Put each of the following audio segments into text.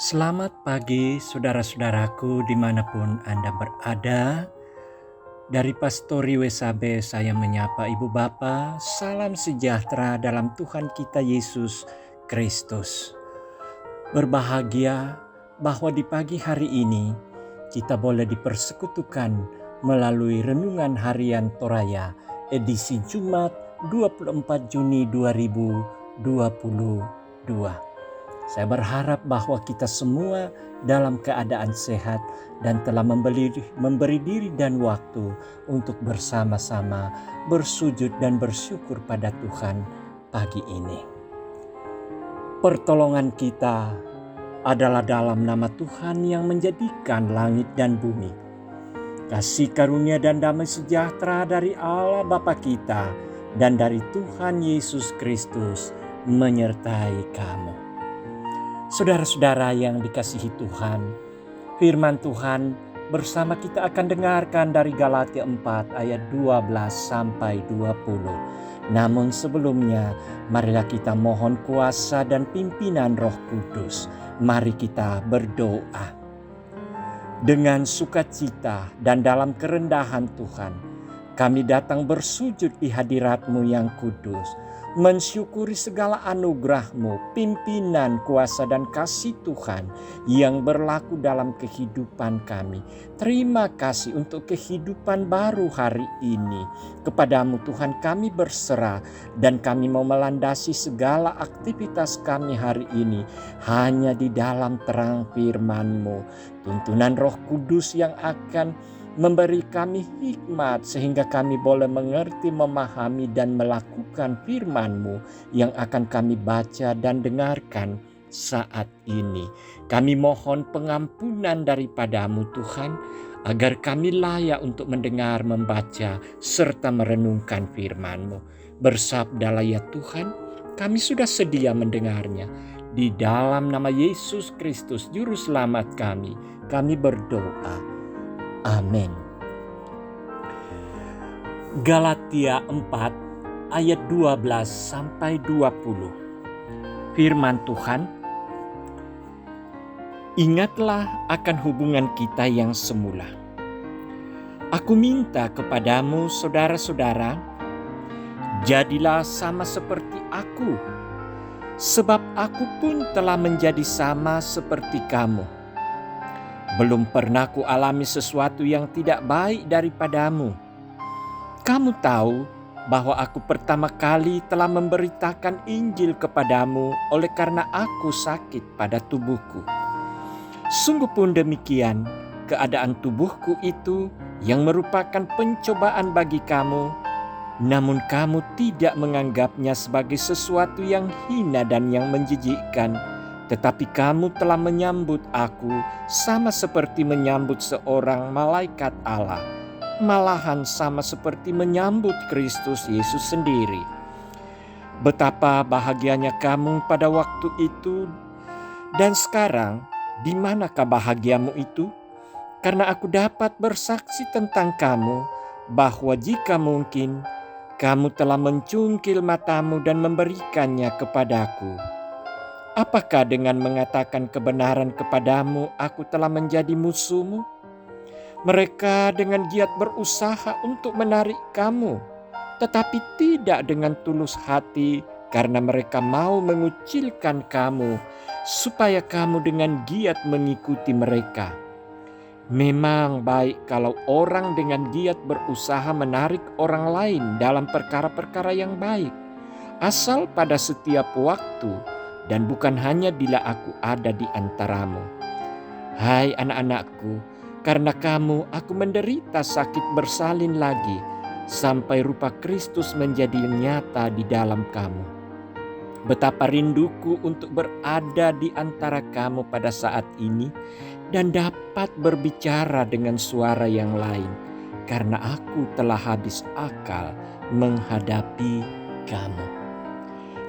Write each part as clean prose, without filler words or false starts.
Selamat pagi saudara-saudaraku dimanapun Anda berada. Dari Pastori WSAB saya menyapa Ibu Bapa. Salam sejahtera dalam Tuhan kita Yesus Kristus. Berbahagia bahwa di pagi hari ini kita boleh dipersekutukan melalui Renungan Harian Toraya edisi Jumat 24 Juni 2022. Saya berharap bahwa kita semua dalam keadaan sehat dan telah memberi diri dan waktu untuk bersama-sama bersujud dan bersyukur pada Tuhan pagi ini. Pertolongan kita adalah dalam nama Tuhan yang menjadikan langit dan bumi. Kasih karunia dan damai sejahtera dari Allah Bapa kita dan dari Tuhan Yesus Kristus menyertai kamu. Saudara-saudara yang dikasihi Tuhan, firman Tuhan bersama kita akan dengarkan dari Galatia 4 ayat 12 sampai 20. Namun sebelumnya, marilah kita mohon kuasa dan pimpinan Roh Kudus. Mari kita berdoa. Dengan sukacita dan dalam kerendahan Tuhan, kami datang bersujud di hadirat-Mu yang kudus, mensyukuri segala anugerah-Mu, pimpinan, kuasa dan kasih Tuhan yang berlaku dalam kehidupan kami. Terima kasih untuk kehidupan baru hari ini. Kepadamu Tuhan kami berserah dan kami mau melandasi segala aktivitas kami hari ini hanya di dalam terang firman-Mu. Tuntunan Roh Kudus yang akan memberi kami hikmat sehingga kami boleh mengerti, memahami dan melakukan firman-Mu yang akan kami baca dan dengarkan saat ini. Kami mohon pengampunan daripada-Mu Tuhan, agar kami layak untuk mendengar, membaca serta merenungkan firman-Mu. Bersabdalah ya Tuhan, kami sudah sedia mendengarnya. Di dalam nama Yesus Kristus Juru Selamat kami berdoa. Amin. Galatia 4 ayat 12 sampai 20. Firman Tuhan, ingatlah akan hubungan kita yang semula. Aku minta kepadamu saudara-saudara, jadilah sama seperti aku, sebab aku pun telah menjadi sama seperti kamu. Belum pernah ku alami sesuatu yang tidak baik daripadamu. Kamu tahu bahwa aku pertama kali telah memberitakan Injil kepadamu oleh karena aku sakit pada tubuhku. Sungguh pun demikian, keadaan tubuhku itu yang merupakan pencobaan bagi kamu, namun kamu tidak menganggapnya sebagai sesuatu yang hina dan yang menjijikkan. Tetapi kamu telah menyambut aku sama seperti menyambut seorang malaikat Allah. Malahan sama seperti menyambut Kristus Yesus sendiri. Betapa bahagianya kamu pada waktu itu. Dan sekarang, di manakah bahagiamu itu? Karena aku dapat bersaksi tentang kamu, bahwa jika mungkin, kamu telah mencungkil matamu dan memberikannya kepadaku. Apakah dengan mengatakan kebenaran kepadamu aku telah menjadi musuhmu? Mereka dengan giat berusaha untuk menarik kamu, tetapi tidak dengan tulus hati karena mereka mau mengucilkan kamu supaya kamu dengan giat mengikuti mereka. Memang baik kalau orang dengan giat berusaha menarik orang lain dalam perkara-perkara yang baik, asal pada setiap waktu dan bukan hanya bila aku ada di antaramu. Hai anak-anakku, karena kamu aku menderita sakit bersalin lagi, sampai rupa Kristus menjadi nyata di dalam kamu. Betapa rinduku untuk berada di antara kamu pada saat ini dan dapat berbicara dengan suara yang lain, karena aku telah habis akal menghadapi kamu.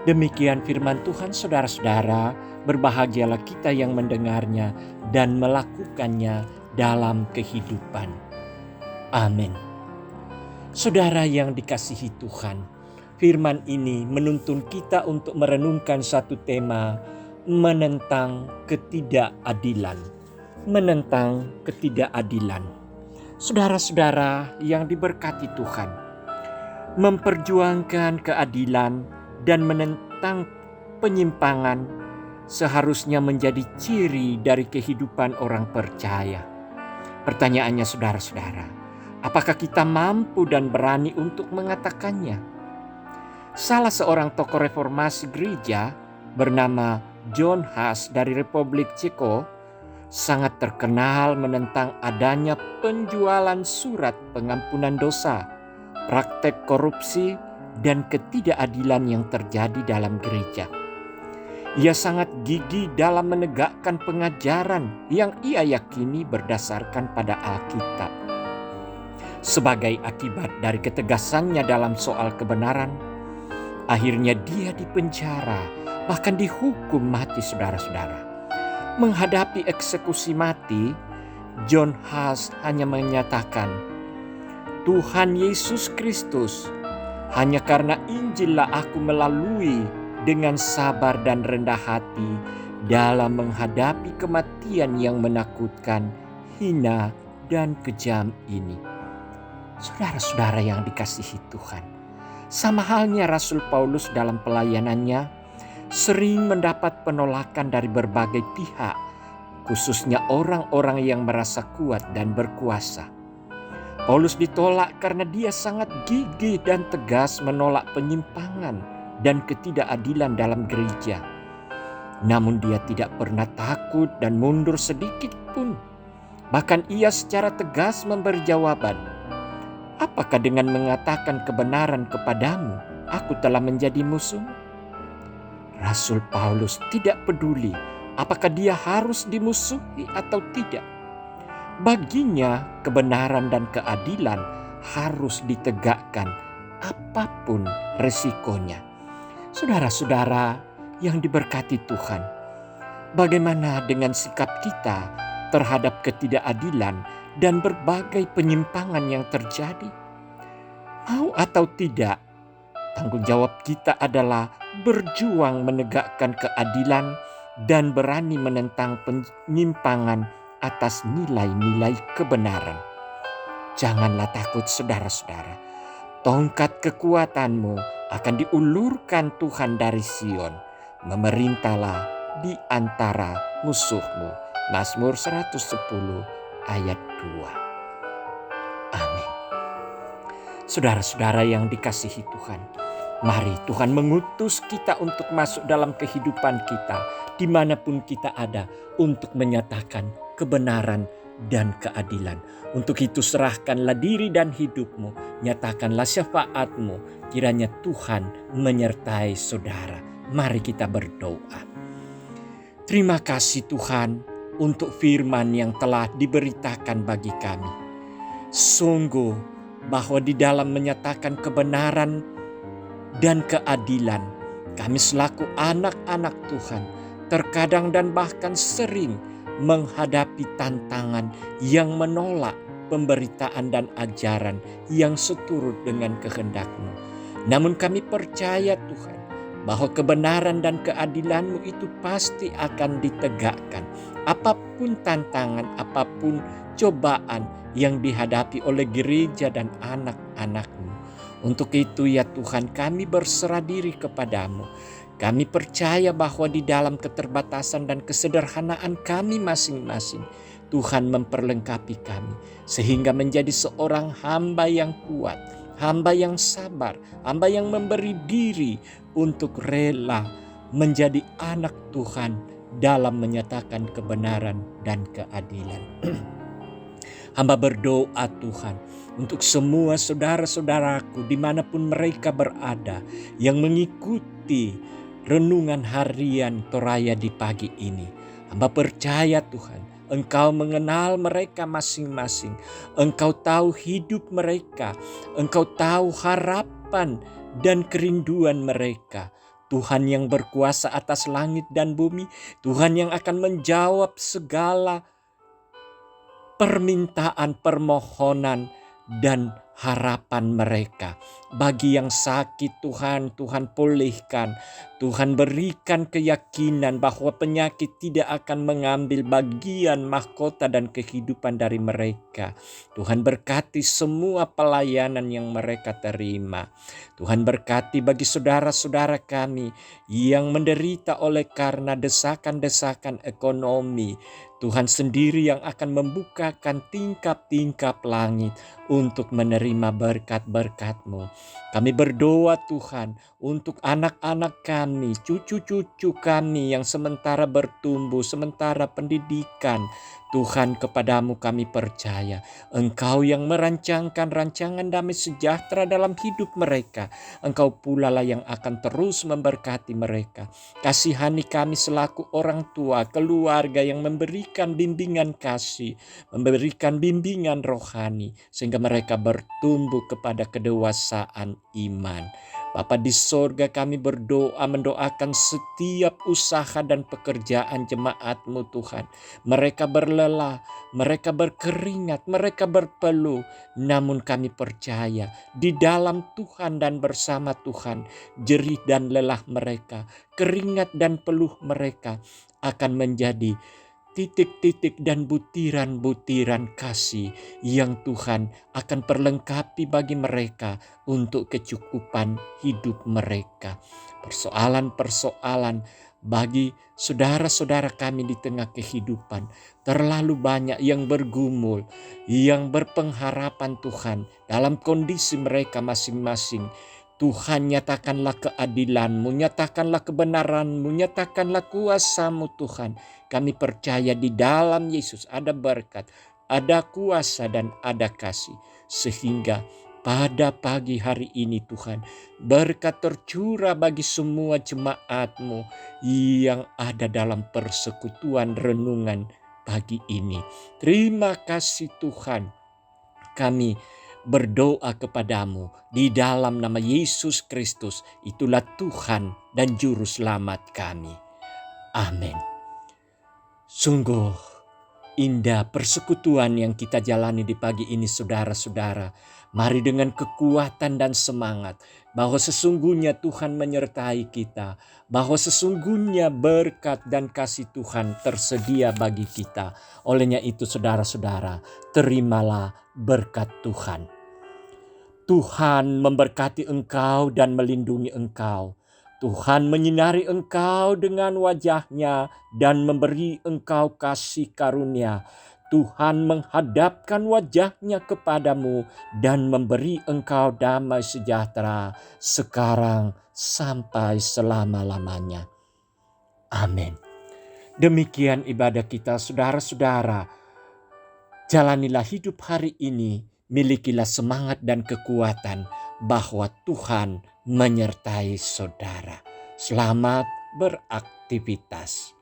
Demikian firman Tuhan, saudara-saudara, berbahagialah kita yang mendengarnya dan melakukannya dalam kehidupan. Amin. Saudara yang dikasihi Tuhan, firman ini menuntun kita untuk merenungkan satu tema menentang ketidakadilan. Menentang ketidakadilan. Saudara-saudara yang diberkati Tuhan, memperjuangkan keadilan dan menentang penyimpangan seharusnya menjadi ciri dari kehidupan orang percaya. Pertanyaannya saudara-saudara, apakah kita mampu dan berani untuk mengatakannya? Salah seorang tokoh reformasi gereja bernama John Huss dari Republik Ceko sangat terkenal menentang adanya penjualan surat pengampunan dosa, praktek korupsi, dan ketidakadilan yang terjadi dalam gereja. Ia sangat gigih dalam menegakkan pengajaran yang ia yakini berdasarkan pada Alkitab. Sebagai akibat dari ketegasannya dalam soal kebenaran, akhirnya dia dipenjara, bahkan dihukum mati saudara-saudara. Menghadapi eksekusi mati, John Huss hanya menyatakan, Tuhan Yesus Kristus, hanya karena Injillah aku melalui dengan sabar dan rendah hati dalam menghadapi kematian yang menakutkan, hina, dan kejam ini. Saudara-saudara yang dikasihi Tuhan, sama halnya Rasul Paulus dalam pelayanannya, sering mendapat penolakan dari berbagai pihak, khususnya orang-orang yang merasa kuat dan berkuasa. Paulus ditolak karena dia sangat gigih dan tegas menolak penyimpangan dan ketidakadilan dalam gereja. Namun dia tidak pernah takut dan mundur sedikit pun. Bahkan ia secara tegas memberi jawaban, apakah dengan mengatakan kebenaran kepadamu, aku telah menjadi musuh? Rasul Paulus tidak peduli apakah dia harus dimusuhi atau tidak. Baginya kebenaran dan keadilan harus ditegakkan apapun resikonya. Saudara-saudara yang diberkati Tuhan, bagaimana dengan sikap kita terhadap ketidakadilan dan berbagai penyimpangan yang terjadi? Mau atau tidak, tanggung jawab kita adalah berjuang menegakkan keadilan dan berani menentang penyimpangan atas nilai-nilai kebenaran. Janganlah takut saudara-saudara. Tongkat kekuatanmu akan diulurkan Tuhan dari Sion. Memerintahlah di antara musuhmu. Mazmur 110 ayat 2. Amin. Saudara-saudara yang dikasihi Tuhan, mari Tuhan mengutus kita untuk masuk dalam kehidupan kita, dimanapun kita ada, untuk menyatakan kebenaran dan keadilan. Untuk itu serahkanlah diri dan hidupmu, nyatakanlah syafaatmu, kiranya Tuhan menyertai saudara. Mari kita berdoa. Terima kasih Tuhan untuk firman yang telah diberitakan bagi kami. Sungguh bahwa di dalam menyatakan kebenaran dan keadilan, kami selaku anak-anak Tuhan terkadang dan bahkan sering menghadapi tantangan yang menolak pemberitaan dan ajaran yang seturut dengan kehendak-Mu. Namun kami percaya Tuhan bahwa kebenaran dan keadilan-Mu itu pasti akan ditegakkan. Apapun tantangan, apapun cobaan yang dihadapi oleh gereja dan anak-anak-Mu. Untuk itu ya Tuhan, kami berserah diri kepadamu. Kami percaya bahwa di dalam keterbatasan dan kesederhanaan kami masing-masing, Tuhan memperlengkapi kami sehingga menjadi seorang hamba yang kuat, hamba yang sabar, hamba yang memberi diri untuk rela menjadi anak Tuhan dalam menyatakan kebenaran dan keadilan. Hamba berdoa Tuhan untuk semua saudara-saudaraku dimanapun mereka berada yang mengikuti renungan harian Toraya di pagi ini. Hamba percaya Tuhan, Engkau mengenal mereka masing-masing. Engkau tahu hidup mereka. Engkau tahu harapan dan kerinduan mereka. Tuhan yang berkuasa atas langit dan bumi. Tuhan yang akan menjawab segala permintaan, permohonan, dan harapan mereka. Bagi yang sakit Tuhan pulihkan. Tuhan berikan keyakinan bahwa penyakit tidak akan mengambil bagian mahkota dan kehidupan dari mereka. Tuhan berkati semua pelayanan yang mereka terima. Tuhan berkati bagi saudara-saudara kami yang menderita oleh karena desakan-desakan ekonomi. Tuhan sendiri yang akan membukakan tingkap-tingkap langit untuk menerima berkat-berkat-Mu. Kami berdoa Tuhan untuk anak-anak kami, cucu-cucu kami yang sementara bertumbuh, sementara pendidikan. Tuhan, kepadamu kami percaya. Engkau yang merancangkan rancangan damai sejahtera dalam hidup mereka. Engkau pula lah yang akan terus memberkati mereka. Kasihani kami selaku orang tua, keluarga yang memberikan bimbingan kasih, memberikan bimbingan rohani, sehingga mereka bertumbuh kepada kedewasaan iman. Bapa di sorga, kami berdoa mendoakan setiap usaha dan pekerjaan jemaat-Mu Tuhan. Mereka berlelah, mereka berkeringat, mereka berpeluh. Namun kami percaya di dalam Tuhan dan bersama Tuhan, jerih dan lelah mereka, keringat dan peluh mereka akan menjadi titik-titik dan butiran-butiran kasih yang Tuhan akan perlengkapi bagi mereka untuk kecukupan hidup mereka. Persoalan-persoalan bagi saudara-saudara kami di tengah kehidupan terlalu banyak yang bergumul, yang berpengharapan Tuhan dalam kondisi mereka masing-masing. Tuhan, nyatakanlah keadilan-Mu, nyatakanlah kebenaran-Mu, nyatakanlah kuasa-Mu Tuhan. Kami percaya di dalam Yesus ada berkat, ada kuasa dan ada kasih. Sehingga pada pagi hari ini Tuhan, berkat tercurah bagi semua jemaat-Mu yang ada dalam persekutuan renungan pagi ini. Terima kasih Tuhan. Kami berdoa kepadamu di dalam nama Yesus Kristus. Itulah Tuhan dan Juru Selamat kami. Amin. Sungguh indah persekutuan yang kita jalani di pagi ini saudara-saudara. Mari dengan kekuatan dan semangat bahwa sesungguhnya Tuhan menyertai kita, bahwa sesungguhnya berkat dan kasih Tuhan tersedia bagi kita. Olehnya itu saudara-saudara, terimalah berkat Tuhan. Tuhan memberkati engkau dan melindungi engkau. Tuhan menyinari engkau dengan wajah-Nya dan memberi engkau kasih karunia. Tuhan menghadapkan wajah-Nya kepadamu dan memberi engkau damai sejahtera sekarang sampai selama-lamanya. Amin. Demikian ibadah kita saudara-saudara. Jalanilah hidup hari ini, milikilah semangat dan kekuatan bahwa Tuhan menyertai saudara. Selamat beraktivitas.